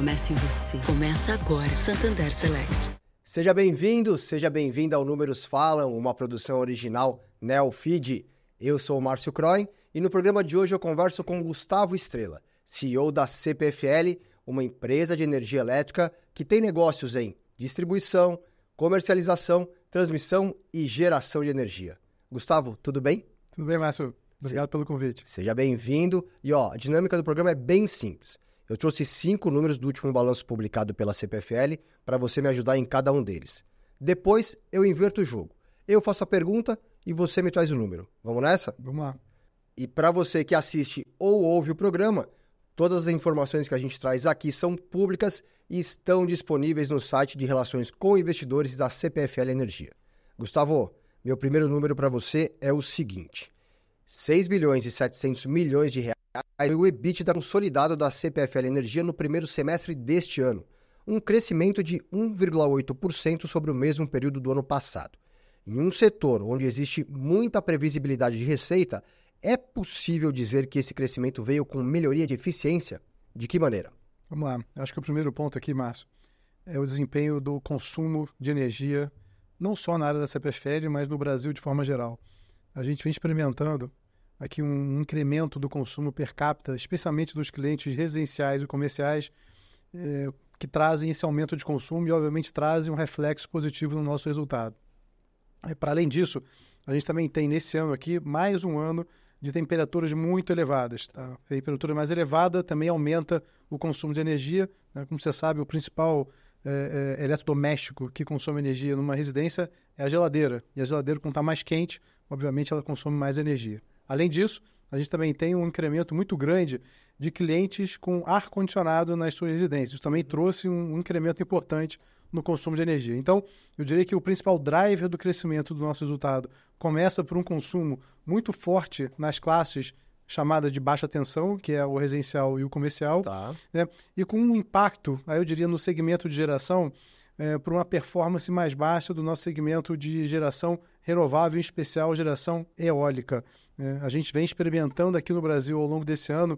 começa em você. Começa agora, Santander Select. Seja bem-vindo, seja bem-vinda ao Números Falam, uma produção original Neofeed. Eu sou o Márcio Croin e no programa de hoje eu converso com Gustavo Estrella, CEO da CPFL, uma empresa de energia elétrica que tem negócios em distribuição, comercialização, transmissão e geração de energia. Gustavo, tudo bem? Tudo bem, Márcio. Obrigado pelo convite. Seja bem-vindo. E a dinâmica do programa é bem simples. Eu trouxe 5 números do último balanço publicado pela CPFL para você me ajudar em cada um deles. Depois eu inverto o jogo. Eu faço a pergunta e você me traz o número. Vamos nessa? Vamos lá. E para você que assiste ou ouve o programa, todas as informações que a gente traz aqui são públicas e estão disponíveis no site de relações com investidores da CPFL Energia. Gustavo, meu primeiro número para você é o seguinte: 6 bilhões e 700 milhões de reais foi o EBITDA consolidado da CPFL Energia no primeiro semestre deste ano, um crescimento de 1,8% sobre o mesmo período do ano passado. Em um setor onde existe muita previsibilidade de receita, é possível dizer que esse crescimento veio com melhoria de eficiência? De que maneira? Vamos lá. Acho que o primeiro ponto aqui, Márcio, é o desempenho do consumo de energia, não só na área da CPFL, mas no Brasil de forma geral. A gente vem experimentando aqui um incremento do consumo per capita, especialmente dos clientes residenciais e comerciais, que trazem esse aumento de consumo e, obviamente, trazem um reflexo positivo no nosso resultado. Para além disso, a gente também tem, nesse ano aqui, mais um ano de temperaturas muito elevadas. Tá? A temperatura mais elevada também aumenta o consumo de energia. Né? Como você sabe, o principal eletrodoméstico que consome energia numa residência é a geladeira. E a geladeira, quando está mais quente, obviamente ela consome mais energia. Além disso, a gente também tem um incremento muito grande de clientes com ar-condicionado nas suas residências. Isso também trouxe um incremento importante no consumo de energia. Então, eu diria que o principal driver do crescimento do nosso resultado começa por um consumo muito forte nas classes chamadas de baixa tensão, que é o residencial e o comercial, né? E com um impacto, aí eu diria, no segmento de geração, por uma performance mais baixa do nosso segmento de geração renovável, em especial geração eólica. A gente vem experimentando aqui no Brasil, ao longo desse ano,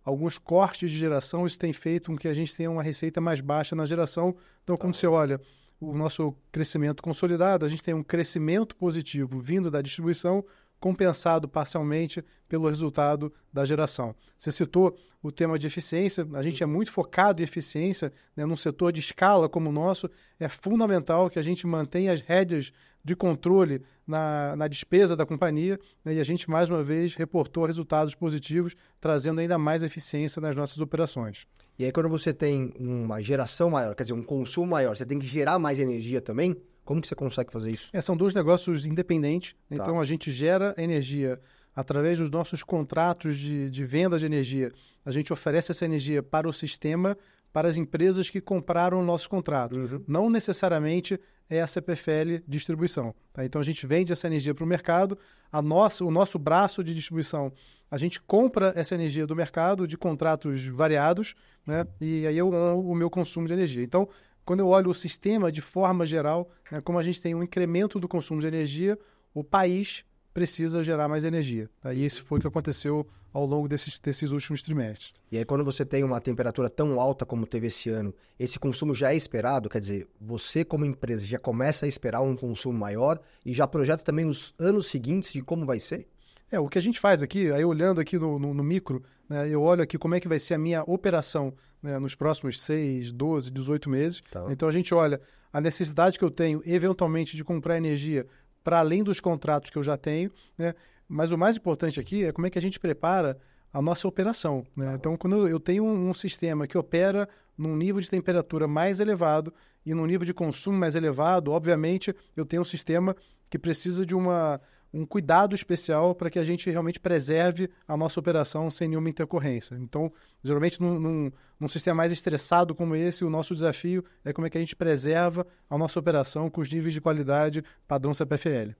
alguns cortes de geração. Isso tem feito com que a gente tenha uma receita mais baixa na geração. Então, quando você olha o nosso crescimento consolidado, a gente tem um crescimento positivo vindo da distribuição, compensado parcialmente pelo resultado da geração. Você citou o tema de eficiência. A gente é muito focado em eficiência, né? Num setor de escala como o nosso, é fundamental que a gente mantenha as rédeas de controle na despesa da companhia, né? E a gente, mais uma vez, reportou resultados positivos, trazendo ainda mais eficiência nas nossas operações. E aí, quando você tem uma geração maior, quer dizer, um consumo maior, você tem que gerar mais energia também? Como que você consegue fazer isso? São dois negócios independentes. Então, a gente gera energia através dos nossos contratos de venda de energia. A gente oferece essa energia para o sistema, para as empresas que compraram o nosso contrato. Não necessariamente é a CPFL Distribuição. Tá? Então, a gente vende essa energia para o mercado. O nosso braço de distribuição, a gente compra essa energia do mercado de contratos variados, né? E aí eu honro o meu consumo de energia. Então, quando eu olho o sistema de forma geral, né, como a gente tem um incremento do consumo de energia, o país precisa gerar mais energia. Tá? E isso foi o que aconteceu ao longo desses últimos trimestres. E aí, quando você tem uma temperatura tão alta como teve esse ano, esse consumo já é esperado? Quer dizer, você como empresa já começa a esperar um consumo maior e já projeta também os anos seguintes de como vai ser? O que a gente faz aqui, aí olhando aqui no micro, né, eu olho aqui como é que vai ser a minha operação, né, nos próximos 6, 12, 18 meses. Tá. Então a gente olha a necessidade que eu tenho, eventualmente, de comprar energia para além dos contratos que eu já tenho, né? Mas o mais importante aqui é como é que a gente prepara a nossa operação. Né? Então, quando eu tenho um sistema que opera num nível de temperatura mais elevado e num nível de consumo mais elevado, obviamente eu tenho um sistema que precisa de um cuidado especial para que a gente realmente preserve a nossa operação sem nenhuma intercorrência. Então, geralmente, num sistema mais estressado como esse, o nosso desafio é como é que a gente preserva a nossa operação com os níveis de qualidade padrão CPFL.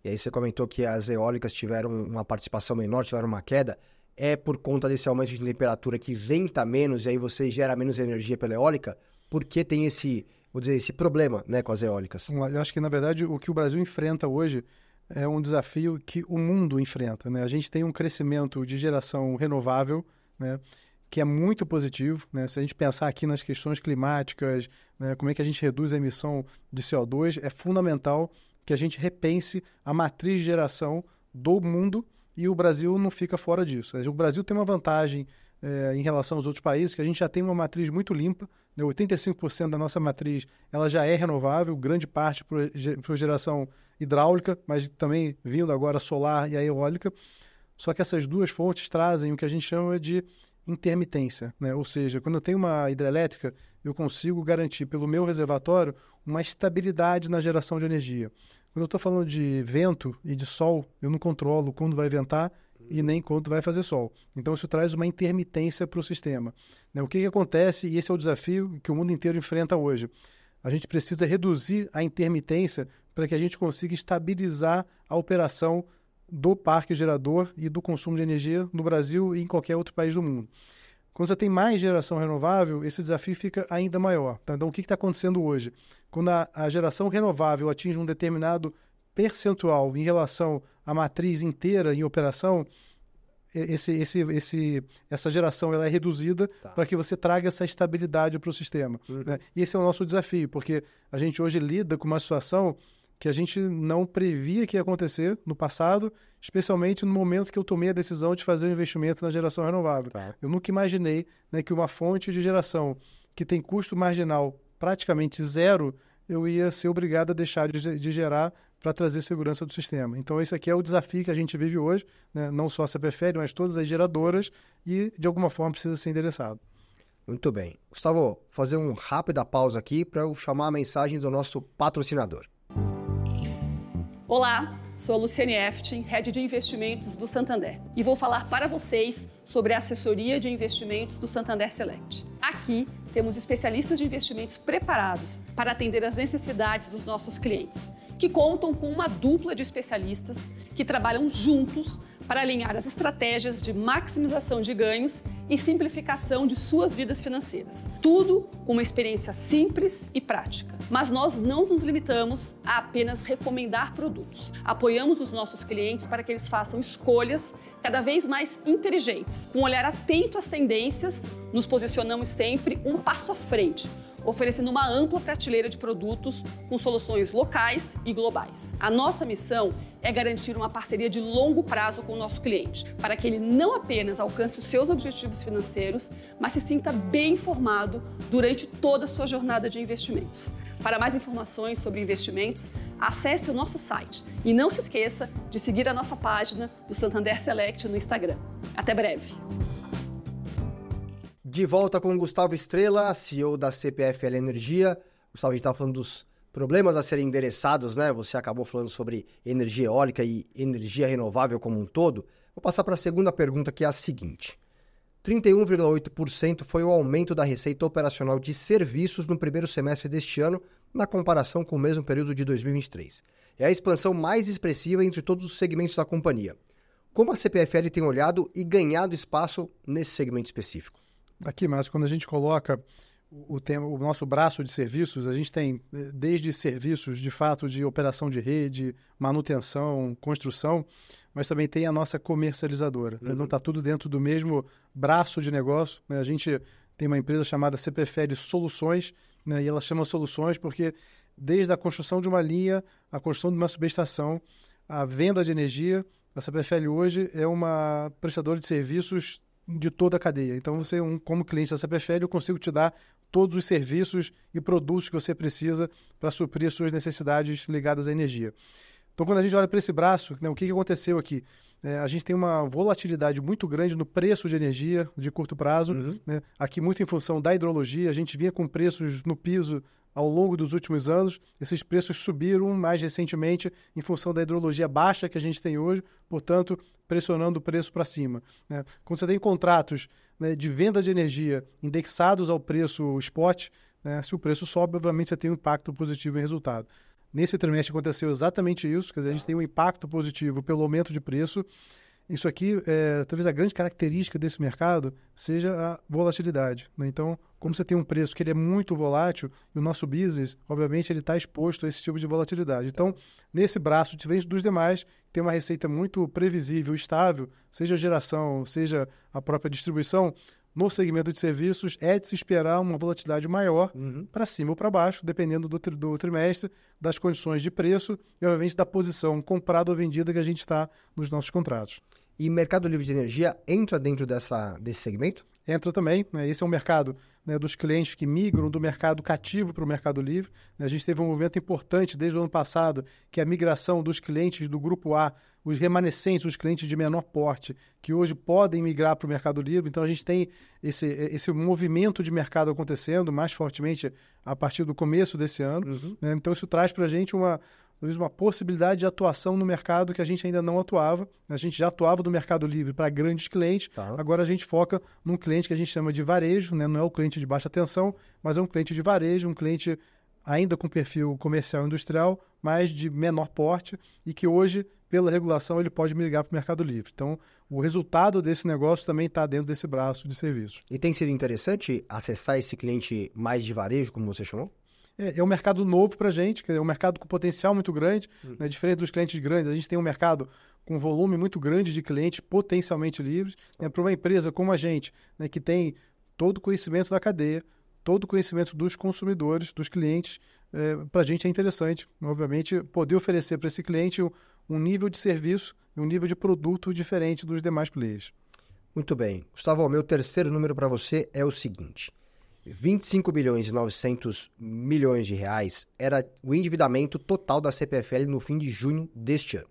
E aí você comentou que as eólicas tiveram uma participação menor, tiveram uma queda. É por conta desse aumento de temperatura que venta menos e aí você gera menos energia pela eólica? Por que tem esse problema, né, com as eólicas? Eu acho que, na verdade, o que o Brasil enfrenta hoje é um desafio que o mundo enfrenta, né? A gente tem um crescimento de geração renovável, né, que é muito positivo, né? Se a gente pensar aqui nas questões climáticas, né, como é que a gente reduz a emissão de CO2, é fundamental que a gente repense a matriz de geração do mundo e o Brasil não fica fora disso. O Brasil tem uma vantagem em relação aos outros países, que a gente já tem uma matriz muito limpa, né? 85% da nossa matriz ela já é renovável, grande parte por geração hidráulica, mas também vindo agora solar e a eólica. Só que essas duas fontes trazem o que a gente chama de intermitência, né? Ou seja, quando eu tenho uma hidrelétrica, eu consigo garantir pelo meu reservatório uma estabilidade na geração de energia. Quando eu estou falando de vento e de sol, eu não controlo quando vai ventar e nem quando vai fazer sol. Então, isso traz uma intermitência para o sistema, né? O que acontece, e esse é o desafio que o mundo inteiro enfrenta hoje, a gente precisa reduzir a intermitência para que a gente consiga estabilizar a operação do parque gerador e do consumo de energia no Brasil e em qualquer outro país do mundo. Quando você tem mais geração renovável, esse desafio fica ainda maior. Tá? Então, o que está acontecendo hoje? Quando a geração renovável atinge um determinado percentual em relação à matriz inteira em operação, essa geração ela é reduzida para que você traga essa estabilidade para o sistema. Né? E esse é o nosso desafio, porque a gente hoje lida com uma situação que a gente não previa que ia acontecer no passado, especialmente no momento que eu tomei a decisão de fazer um investimento na geração renovável. Tá. Eu nunca imaginei, né, que uma fonte de geração que tem custo marginal praticamente zero, eu ia ser obrigado a deixar de gerar para trazer segurança do sistema. Então, esse aqui é o desafio que a gente vive hoje, né? Não só a CPFL, mas todas as geradoras, e de alguma forma precisa ser endereçado. Muito bem. Gustavo, vou fazer uma rápida pausa aqui para eu chamar a mensagem do nosso patrocinador. Olá, sou a Luciane Eftin, Head de Investimentos do Santander, e vou falar para vocês sobre a assessoria de investimentos do Santander Select. Aqui temos especialistas de investimentos preparados para atender às necessidades dos nossos clientes, que contam com uma dupla de especialistas que trabalham juntos para alinhar as estratégias de maximização de ganhos e simplificação de suas vidas financeiras. Tudo com uma experiência simples e prática. Mas nós não nos limitamos a apenas recomendar produtos. Apoiamos os nossos clientes para que eles façam escolhas cada vez mais inteligentes. Com um olhar atento às tendências, nos posicionamos sempre um passo à frente, oferecendo uma ampla prateleira de produtos com soluções locais e globais. A nossa missão é garantir uma parceria de longo prazo com o nosso cliente, para que ele não apenas alcance os seus objetivos financeiros, mas se sinta bem informado durante toda a sua jornada de investimentos. Para mais informações sobre investimentos, acesse o nosso site e não se esqueça de seguir a nossa página do Santander Select no Instagram. Até breve! De volta com o Gustavo Estrella, CEO da CPFL Energia. Gustavo, a gente estava falando dos problemas a serem endereçados, né? Você acabou falando sobre energia eólica e energia renovável como um todo. Vou passar para a segunda pergunta, que é a seguinte. 31,8% foi o aumento da receita operacional de serviços no primeiro semestre deste ano, na comparação com o mesmo período de 2023. É a expansão mais expressiva entre todos os segmentos da companhia. Como a CPFL tem olhado e ganhado espaço nesse segmento específico? Aqui, mas quando a gente coloca o nosso braço de serviços, a gente tem desde serviços, de fato, de operação de rede, manutenção, construção, mas também tem a nossa comercializadora. Então, está tudo dentro do mesmo braço de negócio, né? A gente tem uma empresa chamada CPFL Soluções, né? E ela chama Soluções porque desde a construção de uma linha, a construção de uma subestação, a venda de energia, a CPFL hoje é uma prestadora de serviços de toda a cadeia. Então, você, como cliente da CPFL, eu consigo te dar todos os serviços e produtos que você precisa para suprir as suas necessidades ligadas à energia. Então, quando a gente olha para esse braço, né, o que aconteceu aqui? A gente tem uma volatilidade muito grande no preço de energia de curto prazo, né? Aqui muito em função da hidrologia, a gente vinha com preços no piso ao longo dos últimos anos, esses preços subiram mais recentemente em função da hidrologia baixa que a gente tem hoje, portanto, pressionando o preço para cima, né? Quando você tem contratos, né, de venda de energia indexados ao preço spot, né, se o preço sobe, obviamente você tem um impacto positivo em resultado. Nesse trimestre aconteceu exatamente isso, quer dizer, a gente tem um impacto positivo pelo aumento de preço. Isso aqui, talvez a grande característica desse mercado seja a volatilidade, né? Então, como você tem um preço que ele é muito volátil, e o nosso business, obviamente, ele está exposto a esse tipo de volatilidade. Então, nesse braço, diferente dos demais, tem uma receita muito previsível, estável, seja a geração, seja a própria distribuição, no segmento de serviços é de se esperar uma volatilidade maior para cima ou para baixo, dependendo do trimestre, das condições de preço e, obviamente, da posição comprada ou vendida que a gente está nos nossos contratos. E Mercado Livre de Energia entra dentro desse segmento? Entra também, né? Esse é um mercado, né, dos clientes que migram do mercado cativo para o Mercado Livre. A gente teve um movimento importante desde o ano passado, que é a migração dos clientes do Grupo A, os remanescentes, os clientes de menor porte, que hoje podem migrar para o Mercado Livre. Então, a gente tem esse movimento de mercado acontecendo mais fortemente a partir do começo desse ano. Né? Então, isso traz para a gente uma possibilidade de atuação no mercado que a gente ainda não atuava. A gente já atuava do Mercado Livre para grandes clientes, agora a gente foca num cliente que a gente chama de varejo, né? Não é o cliente de baixa tensão, mas é um cliente de varejo, um cliente ainda com perfil comercial e industrial, mas de menor porte e que hoje, pela regulação, ele pode migrar para o Mercado Livre. Então, o resultado desse negócio também está dentro desse braço de serviços. E tem sido interessante acessar esse cliente mais de varejo, como você chamou? É um mercado novo para a gente, é um mercado com potencial muito grande, né? Diferente dos clientes grandes. A gente tem um mercado com volume muito grande de clientes potencialmente livres. Né? Para uma empresa como a gente, né, que tem todo o conhecimento da cadeia, todo o conhecimento dos consumidores, dos clientes, para a gente é interessante, obviamente, poder oferecer para esse cliente um nível de serviço e um nível de produto diferente dos demais players. Muito bem. Gustavo, meu terceiro número para você é o seguinte: 25 bilhões e 900 milhões de reais era o endividamento total da CPFL no fim de junho deste ano.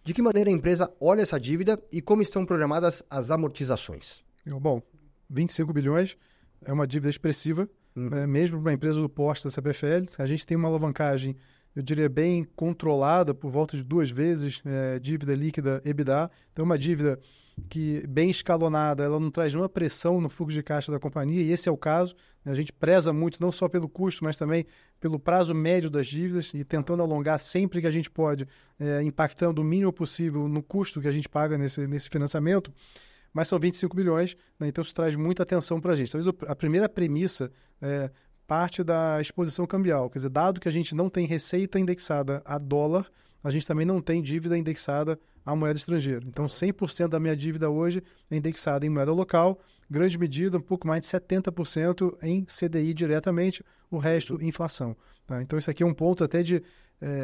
De que maneira a empresa olha essa dívida e como estão programadas as amortizações? Bom, 25 bilhões é uma dívida expressiva, né, mesmo para uma empresa do porte da CPFL. A gente tem uma alavancagem, eu diria, bem controlada, por volta de 2 vezes dívida líquida EBITDA. Então, uma dívida que, bem escalonada, ela não traz nenhuma pressão no fluxo de caixa da companhia, e esse é o caso. A gente preza muito, não só pelo custo, mas também pelo prazo médio das dívidas e tentando alongar sempre que a gente pode, impactando o mínimo possível no custo que a gente paga nesse financiamento. Mas são 25 bilhões, né? Então isso traz muita atenção para a gente. Talvez a primeira premissa parte da exposição cambial. Quer dizer, dado que a gente não tem receita indexada a dólar, a gente também não tem dívida indexada à moeda estrangeira. Então, 100% da minha dívida hoje é indexada em moeda local, grande medida, um pouco mais de 70% em CDI diretamente, o resto em inflação. Tá? Então, isso aqui é um ponto até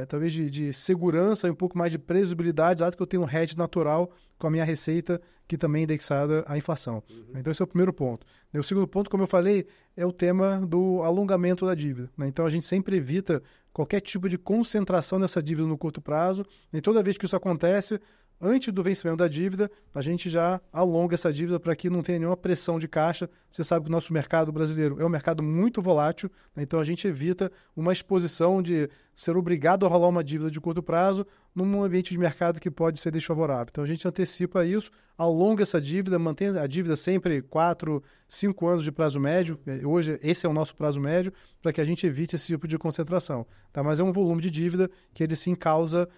talvez de segurança e um pouco mais de previsibilidade, dado que eu tenho um hedge natural com a minha receita, que também é indexada à inflação. Então, esse é o primeiro ponto. O segundo ponto, como eu falei, é o tema do alongamento da dívida. Né? Então, a gente sempre evita qualquer tipo de concentração nessa dívida no curto prazo, e toda vez que isso acontece, antes do vencimento da dívida, a gente já alonga essa dívida para que não tenha nenhuma pressão de caixa. Você sabe que o nosso mercado brasileiro é um mercado muito volátil, né? Então a gente evita uma exposição de ser obrigado a rolar uma dívida de curto prazo num ambiente de mercado que pode ser desfavorável. Então a gente antecipa isso, alonga essa dívida, mantém a dívida sempre 4, 5 anos de prazo médio. Hoje esse é o nosso prazo médio, para que a gente evite esse tipo de concentração. Tá? Mas é um volume de dívida que ele sim causa,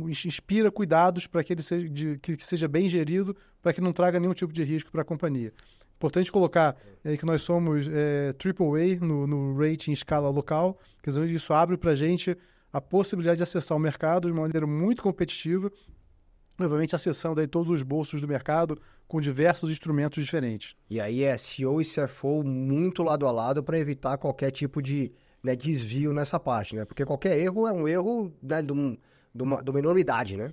inspira cuidados para que ele seja bem gerido, para que não traga nenhum tipo de risco para a companhia. Importante colocar que nós somos AAA no rating em escala local, quer dizer, isso abre para a gente a possibilidade de acessar o mercado de uma maneira muito competitiva, obviamente acessando aí todos os bolsos do mercado com diversos instrumentos diferentes. E aí é CEO e CFO muito lado a lado para evitar qualquer tipo de desvio nessa parte, né? Porque qualquer erro é um erro, né, de uma enormidade, né?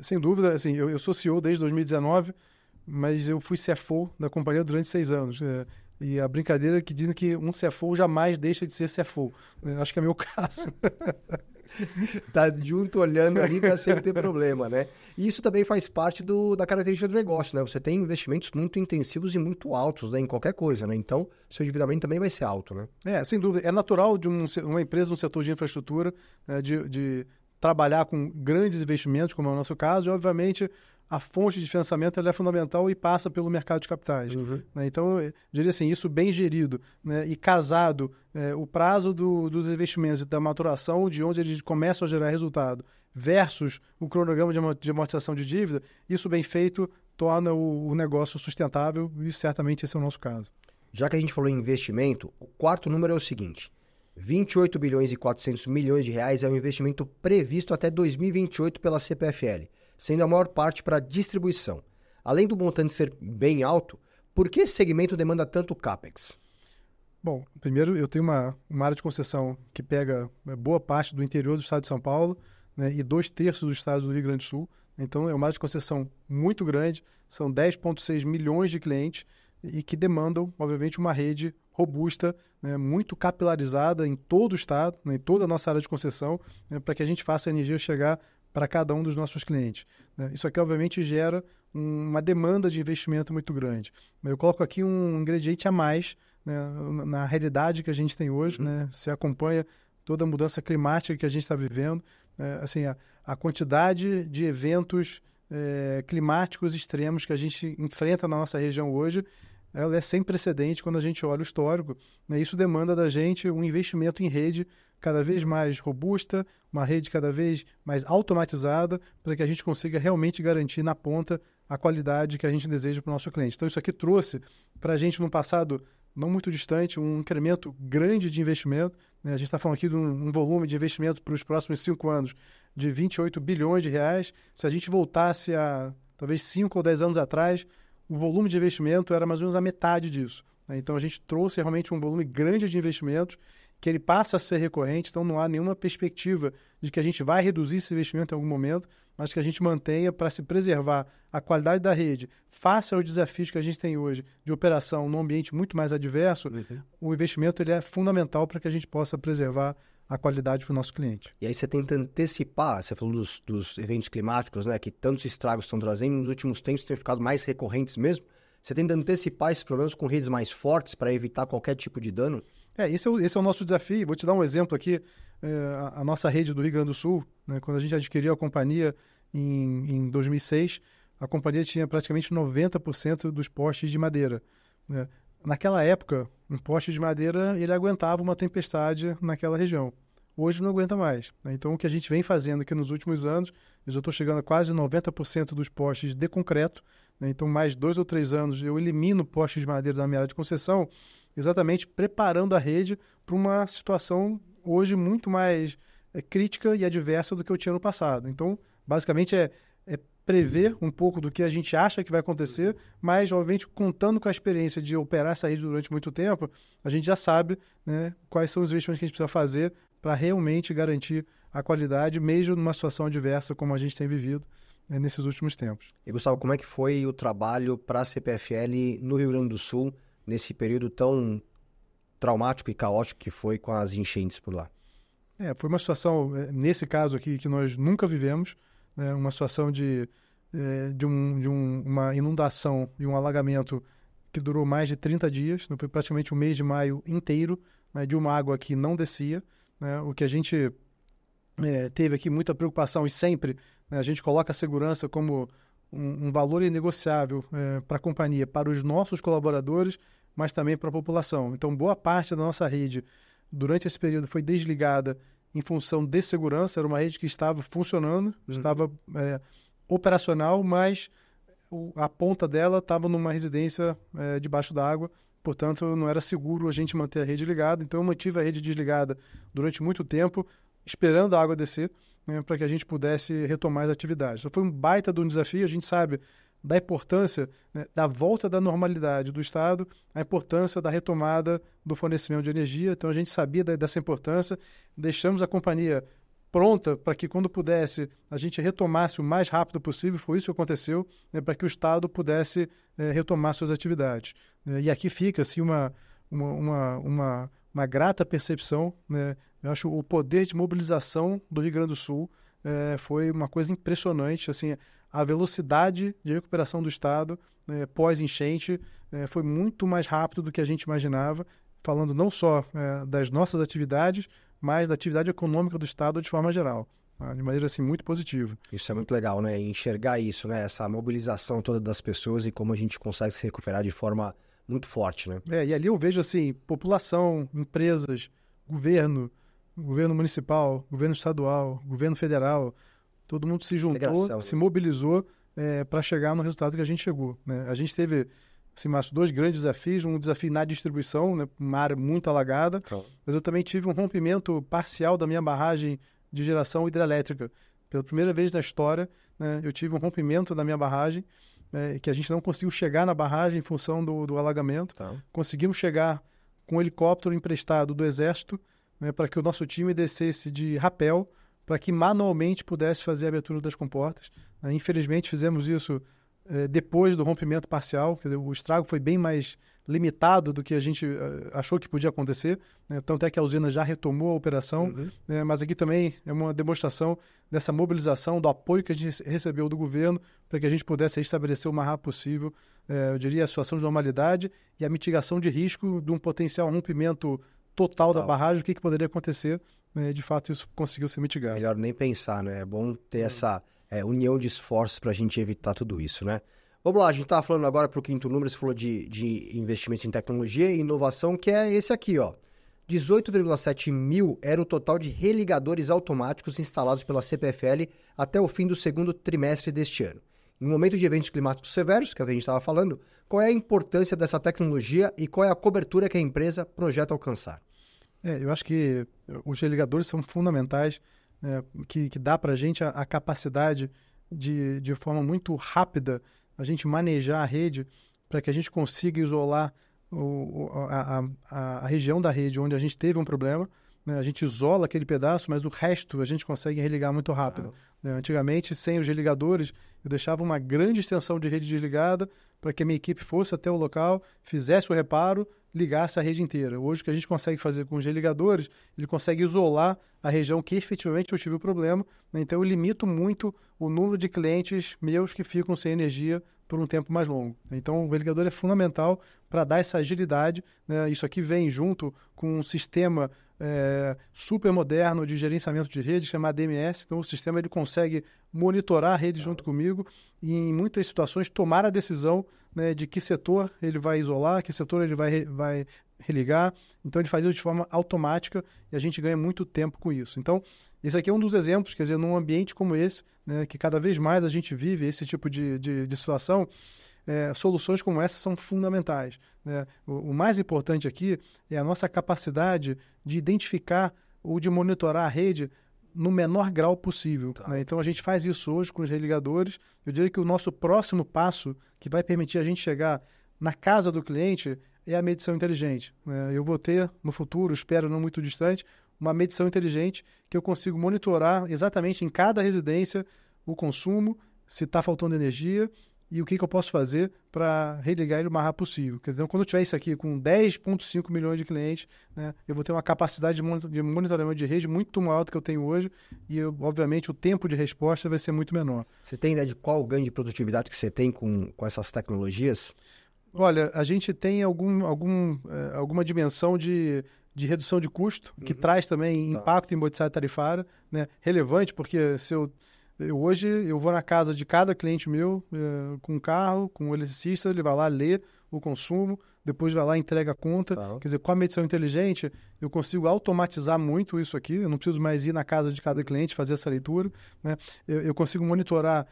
Sem dúvida, assim, eu sou CEO desde 2019, mas eu fui CFO da companhia durante 6 anos. E a brincadeira é que dizem que um CFO jamais deixa de ser CFO. Acho que é meu caso. Tá junto olhando ali para sempre ter problema, né? E isso também faz parte da característica do negócio, né? Você tem investimentos muito intensivos e muito altos, né, em qualquer coisa, né? Então, seu endividamento também vai ser alto, né? Sem dúvida. É natural de uma empresa no setor de infraestrutura, né, de trabalhar com grandes investimentos, como é o nosso caso, e, obviamente, a fonte de financiamento ela é fundamental e passa pelo mercado de capitais. Né? Então, eu diria assim, isso bem gerido, né, e casado, o prazo dos investimentos e da maturação, de onde eles começam a gerar resultado, versus o cronograma de amortização de dívida, isso bem feito torna o negócio sustentável, e certamente esse é o nosso caso. Já que a gente falou em investimento, o quarto número é o seguinte: 28 bilhões e 400 milhões de reais é o investimento previsto até 2028 pela CPFL, sendo a maior parte para distribuição. Além do montante ser bem alto, Por que esse segmento demanda tanto CAPEX? Bom, primeiro eu tenho uma área de concessão que pega boa parte do interior do estado de São Paulo, né, e 2/3 dos estados do Rio Grande do Sul. Então é uma área de concessão muito grande, são 10,6 milhões de clientes e que demandam, obviamente, uma rede robusta, né, muito capilarizada em todo o estado, né, em toda a nossa área de concessão, né, para que a gente faça a energia chegar para cada um dos nossos clientes, né. Isso aqui, obviamente, gera uma demanda de investimento muito grande. Eu coloco aqui um ingrediente a mais, né, na realidade que a gente tem hoje, né, se acompanha toda a mudança climática que a gente está vivendo, assim, a quantidade de eventos climáticos extremos que a gente enfrenta na nossa região hoje, ela é sem precedente quando a gente olha o histórico, né. Isso demanda da gente um investimento em rede cada vez mais robusta, uma rede cada vez mais automatizada, para que a gente consiga realmente garantir na ponta a qualidade que a gente deseja para o nosso cliente. Então, isso aqui trouxe para a gente, no passado não muito distante, um incremento grande de investimento, né? A gente está falando aqui de um volume de investimento para os próximos 5 anos de 28 bilhões de reais. Se a gente voltasse a talvez 5 ou 10 anos atrás, o volume de investimento era mais ou menos a metade disso, né? Então, a gente trouxe realmente um volume grande de investimentos que ele passa a ser recorrente, então não há nenhuma perspectiva de que a gente vai reduzir esse investimento em algum momento, mas que a gente mantenha para se preservar a qualidade da rede, face aos desafios que a gente tem hoje de operação num ambiente muito mais adverso, o investimento ele é fundamental para que a gente possa preservar a qualidade para o nosso cliente. E aí você tenta antecipar, você falou dos eventos climáticos, né, que tantos estragos estão trazendo, nos últimos tempos têm ficado mais recorrentes mesmo. Você tenta antecipar esses problemas com redes mais fortes para evitar qualquer tipo de dano? Esse é o nosso desafio. Vou te dar um exemplo aqui. A nossa rede do Rio Grande do Sul, né, quando a gente adquiriu a companhia em 2006, a companhia tinha praticamente 90% dos postes de madeira, né? Naquela época, um poste de madeira ele aguentava uma tempestade naquela região. Hoje não aguenta mais, né? Então, o que a gente vem fazendo aqui nos últimos anos, eu já estou chegando a quase 90% dos postes de concreto, né? Então, mais 2 ou 3 anos eu elimino postes de madeira da minha área de concessão, exatamente preparando a rede para uma situação hoje muito mais crítica e adversa do que eu tinha no passado. Então, basicamente é prever um pouco do que a gente acha que vai acontecer, mas, obviamente, contando com a experiência de operar essa rede durante muito tempo, a gente já sabe, né, quais são os investimentos que a gente precisa fazer para realmente garantir a qualidade, mesmo numa situação adversa como a gente tem vivido, né, nesses últimos tempos. E, Gustavo, como é que foi o trabalho para a CPFL no Rio Grande do Sul, nesse período tão traumático e caótico que foi com as enchentes por lá? Foi uma situação, nesse caso aqui, que nós nunca vivemos, né, uma situação de uma inundação e um alagamento que durou mais de 30 dias, foi praticamente o mês de maio inteiro, né, de uma água que não descia, né. O que a gente teve aqui muita preocupação e sempre, né, a gente coloca a segurança como um valor inegociável para a companhia, para os nossos colaboradores, mas também para a população. Então, boa parte da nossa rede, durante esse período, foi desligada em função de segurança. Era uma rede que estava funcionando, estava operacional, mas a ponta dela estava numa residência debaixo d'água, portanto, não era seguro a gente manter a rede ligada. Então, eu mantive a rede desligada durante muito tempo, esperando a água descer, né, para que a gente pudesse retomar as atividades. Então, foi um baita de um desafio. A gente sabe da importância, né, da volta da normalidade do Estado, a importância da retomada do fornecimento de energia. Então, a gente sabia dessa importância, deixamos a companhia pronta para que, quando pudesse, a gente retomasse o mais rápido possível. Foi isso que aconteceu, né, para que o Estado pudesse retomar suas atividades. E aqui fica assim, uma grata percepção, né? Eu acho o poder de mobilização do Rio Grande do Sul foi uma coisa impressionante. Assim, a velocidade de recuperação do Estado pós-enchente foi muito mais rápido do que a gente imaginava, falando não só das nossas atividades, mas da atividade econômica do Estado de forma geral, tá? De maneira assim, muito positiva. Isso é muito legal, né? Enxergar isso, né? Essa mobilização toda das pessoas e como a gente consegue se recuperar de forma muito forte, né? E ali eu vejo assim, população, empresas, governo municipal, governo estadual, governo federal, todo mundo se juntou, se mobilizou para chegar no resultado que a gente chegou, né? A gente teve, assim, Márcio, 2 grandes desafios, um desafio na distribuição, né, uma área muito alagada, mas eu também tive um rompimento parcial da minha barragem de geração hidrelétrica. Pela primeira vez na história, né, eu tive um rompimento da minha barragem, que a gente não conseguiu chegar na barragem em função do alagamento. Conseguimos chegar com um helicóptero emprestado do Exército, né, para que o nosso time descesse de rapel, para que manualmente pudesse fazer a abertura das comportas. Infelizmente, fizemos isso depois do rompimento parcial, quer dizer, o estrago foi bem mais limitado do que a gente achou que podia acontecer, né? Tanto é que a usina já retomou a operação, né? Mas aqui também é uma demonstração dessa mobilização, do apoio que a gente recebeu do governo para que a gente pudesse estabelecer o mais rápido possível, eu diria, a situação de normalidade e a mitigação de risco de um potencial rompimento total da barragem, o que poderia acontecer, né? De fato, isso conseguiu ser mitigado. Melhor nem pensar, né? É bom ter essa união de esforços para a gente evitar tudo isso, né? Vamos lá, a gente estava falando agora para o quinto número, você falou de investimentos em tecnologia e inovação, que é esse aqui, ó. 18,7 mil era o total de religadores automáticos instalados pela CPFL até o fim do segundo trimestre deste ano. Em um momento de eventos climáticos severos, que é o que a gente estava falando, qual é a importância dessa tecnologia e qual é a cobertura que a empresa projeta alcançar? Eu acho que os religadores são fundamentais, que dá para a gente a capacidade de forma muito rápida a gente manejar a rede para que a gente consiga isolar a região da rede onde a gente teve um problema, né? A gente isola aquele pedaço, mas o resto a gente consegue religar muito rápido. Antigamente, sem os religadores, eu deixava uma grande extensão de rede desligada para que a minha equipe fosse até o local, fizesse o reparo, ligasse a rede inteira. Hoje, o que a gente consegue fazer com os religadores, ele consegue isolar a região que efetivamente eu tive o problema, né? Então, eu limito muito o número de clientes meus que ficam sem energia por um tempo mais longo. Então, o religador é fundamental para dar essa agilidade, né? Isso aqui vem junto com um sistema super moderno de gerenciamento de rede, chamado DMS. Então, o sistema ele consegue monitorar a rede junto comigo e, em muitas situações, tomar a decisão, né, de que setor ele vai isolar, que setor ele vai religar. Então, ele faz isso de forma automática e a gente ganha muito tempo com isso. Então, esse aqui é um dos exemplos, quer dizer, num ambiente como esse, né, que cada vez mais a gente vive esse tipo de situação, soluções como essa são fundamentais, né? O mais importante aqui é a nossa capacidade de identificar ou de monitorar a rede no menor grau possível, né? Então, a gente faz isso hoje com os religadores. Eu diria que o nosso próximo passo, que vai permitir a gente chegar na casa do cliente, é a medição inteligente, né? Eu vou ter, no futuro, espero não muito distante, uma medição inteligente que eu consigo monitorar exatamente em cada residência o consumo, se está faltando energia e o que eu posso fazer para religar ele o mais rápido possível. Quer dizer, quando eu tiver isso aqui com 10,5 milhões de clientes, né, eu vou ter uma capacidade de monitoramento de rede muito maior do que eu tenho hoje e, obviamente, o tempo de resposta vai ser muito menor. Você tem ideia de qual o ganho de produtividade que você tem com essas tecnologias? Olha, a gente tem alguma dimensão de redução de custo, que traz também impacto em modicidade tarifária, né, relevante, porque se hoje eu vou na casa de cada cliente meu com um carro, com um eletricista, ele vai lá ler o consumo, depois vai lá e entrega a conta. Quer dizer, com a medição inteligente, eu consigo automatizar muito isso aqui, eu não preciso mais ir na casa de cada cliente fazer essa leitura, né? Eu consigo monitorar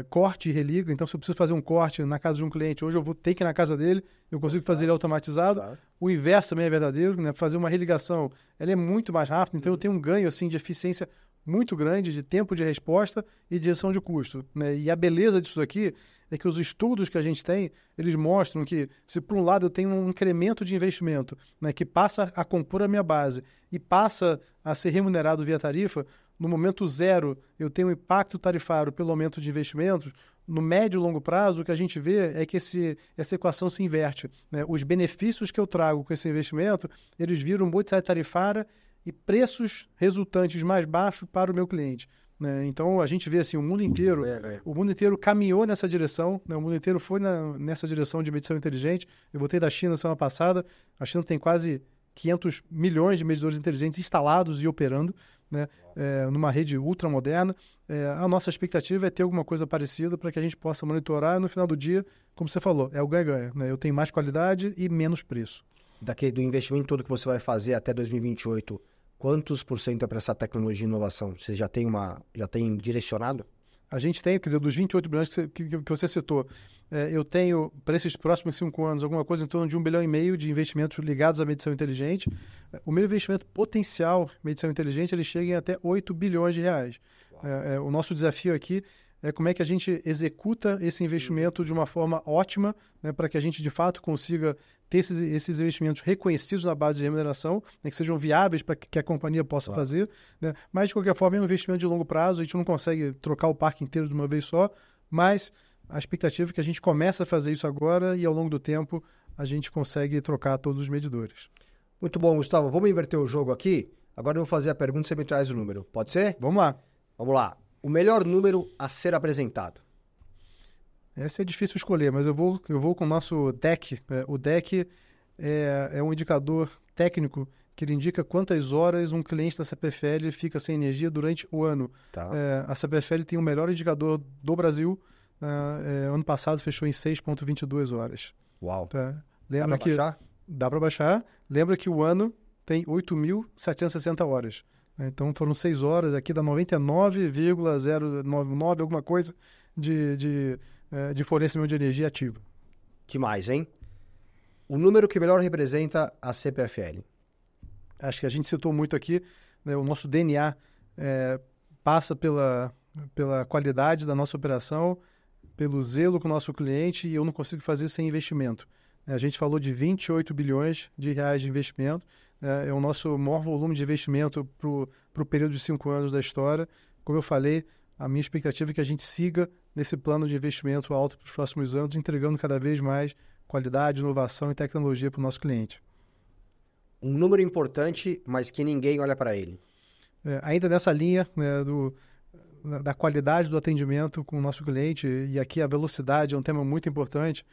corte e religa. Então, se eu preciso fazer um corte na casa de um cliente, hoje eu vou ter que ir na casa dele, eu consigo fazer ele automatizado. O inverso também é verdadeiro, né? Fazer uma religação, ela é muito mais rápida, então eu tenho um ganho assim, de eficiência muito grande, de tempo de resposta e de gestão de custo, né? E a beleza disso aqui é que os estudos que a gente tem, eles mostram que, se por um lado eu tenho um incremento de investimento, né, que passa a compor a minha base e passa a ser remunerado via tarifa, no momento zero eu tenho um impacto tarifário pelo aumento de investimentos. No médio e longo prazo, o que a gente vê é que essa equação se inverte, né? Os benefícios que eu trago com esse investimento, eles viram modicidade tarifária e preços resultantes mais baixos para o meu cliente, né? Então, a gente vê assim, o mundo inteiro caminhou nessa direção, né? O mundo inteiro foi nessa direção de medição inteligente. Eu voltei da China semana passada, a China tem quase 500 milhões de medidores inteligentes instalados e operando, né? Numa rede ultramoderna. A nossa expectativa é ter alguma coisa parecida para que a gente possa monitorar e, no final do dia, como você falou, é o ganha-ganha, né? Eu tenho mais qualidade e menos preço. Do investimento todo que você vai fazer até 2028, quantos por cento é para essa tecnologia e inovação? Você já tem direcionado? A gente tem, quer dizer, dos 28 bilhões que você citou, eu tenho, para esses próximos 5 anos, alguma coisa em torno de 1,5 bilhão de investimentos ligados à medição inteligente. O meu investimento potencial em medição inteligente, ele chega em até 8 bilhões de reais. O nosso desafio aqui é como é que a gente executa esse investimento de uma forma ótima, né, para que a gente, de fato, consiga ter esses investimentos reconhecidos na base de remuneração, né, que sejam viáveis para que a companhia possa fazer. Né? Mas, de qualquer forma, é um investimento de longo prazo, a gente não consegue trocar o parque inteiro de uma vez só, mas a expectativa é que a gente comece a fazer isso agora e, ao longo do tempo, a gente consegue trocar todos os medidores. Muito bom, Gustavo. Vamos inverter o jogo aqui? Agora eu vou fazer a pergunta e você me traz o número. Pode ser? Vamos lá. Vamos lá. O melhor número a ser apresentado? Essa é difícil escolher, mas eu vou com o nosso DEC. O DEC é um indicador técnico que ele indica quantas horas um cliente da CPFL fica sem energia durante o ano. Tá. A CPFL tem o melhor indicador do Brasil. Ano passado fechou em 6,22 horas. Uau. Lembra que baixar? Dá para baixar. Lembra que o ano tem 8.760 horas. Então foram 6 horas, aqui dá 99,099 alguma coisa de fornecimento de energia ativa. Que mais, hein? O número que melhor representa a CPFL? Acho que a gente citou muito aqui, né, o nosso DNA passa pela qualidade da nossa operação, pelo zelo com o nosso cliente, e eu não consigo fazer isso sem investimento. A gente falou de 28 bilhões de reais de investimento, é o nosso maior volume de investimento para o período de 5 anos da história. Como eu falei, a minha expectativa é que a gente siga nesse plano de investimento alto para os próximos anos, entregando cada vez mais qualidade, inovação e tecnologia para o nosso cliente. Um número importante, mas que ninguém olha para ele. Ainda nessa linha, né, da qualidade do atendimento com o nosso cliente, e aqui a velocidade é um tema muito importante.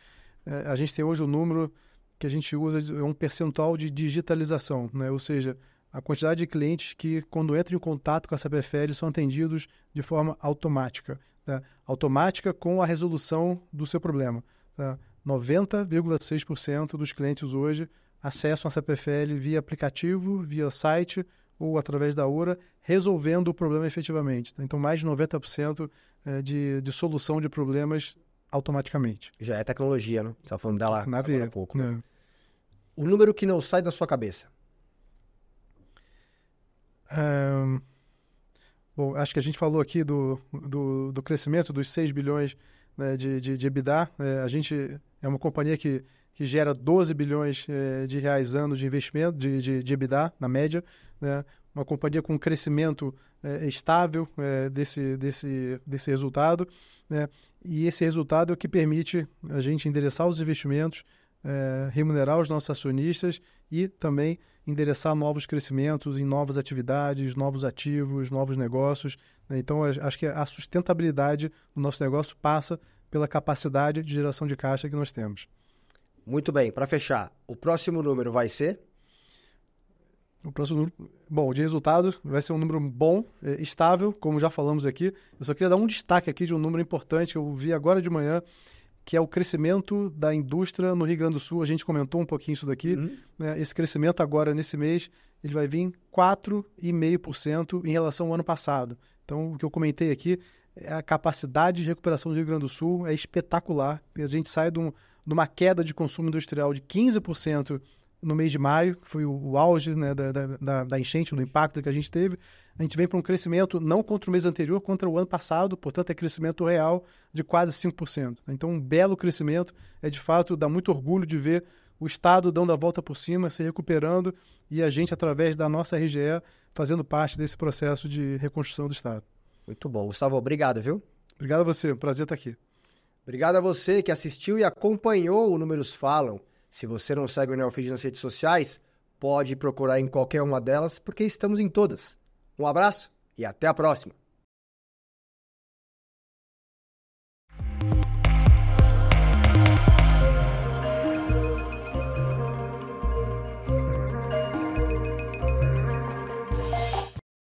A gente tem hoje um número que a gente usa, é um percentual de digitalização, né? Ou seja, a quantidade de clientes que, quando entram em contato com a CPFL, são atendidos de forma automática. Tá? Automática com a resolução do seu problema. Tá? 90,6% dos clientes hoje acessam a CPFL via aplicativo, via site ou através da URA, resolvendo o problema efetivamente. Tá? Então, mais de 90% de solução de problemas automaticamente. Já é tecnologia, né? Você estava falando dela há pouco. Né? O número que não sai da sua cabeça? Bom, acho que a gente falou aqui do crescimento dos 6 bilhões, né, de EBITDA. A gente é uma companhia que gera 12 bilhões de reais ano de investimento, de EBITDA, na média. Né? Uma companhia com crescimento estável desse resultado. Né? E esse resultado é o que permite a gente endereçar os investimentos, remunerar os nossos acionistas e também endereçar novos crescimentos em novas atividades, novos ativos, novos negócios. Né? Então, acho que a sustentabilidade do nosso negócio passa pela capacidade de geração de caixa que nós temos. Muito bem. Para fechar, o próximo número vai ser? O próximo número, bom, de resultados vai ser um número bom, estável, como já falamos aqui. Eu só queria dar um destaque aqui de um número importante que eu vi agora de manhã, que é o crescimento da indústria no Rio Grande do Sul. A gente comentou um pouquinho isso daqui. Né? Esse crescimento agora, nesse mês, ele vai vir 4,5% em relação ao ano passado. Então, o que eu comentei aqui, a capacidade de recuperação do Rio Grande do Sul é espetacular. E a gente sai de uma queda de consumo industrial de 15% no mês de maio, que foi o auge, né, da enchente, do impacto que a gente teve. A gente vem para um crescimento não contra o mês anterior, contra o ano passado, portanto é crescimento real de quase 5%. Então um belo crescimento, de fato dá muito orgulho de ver o Estado dando a volta por cima, se recuperando, e a gente, através da nossa RGE, fazendo parte desse processo de reconstrução do Estado. Muito bom. Gustavo, obrigado, viu? Obrigado a você, prazer estar aqui. Obrigado a você que assistiu e acompanhou o Números Falam. Se você não segue o Neofeed nas redes sociais, pode procurar em qualquer uma delas, porque estamos em todas. Um abraço e até a próxima!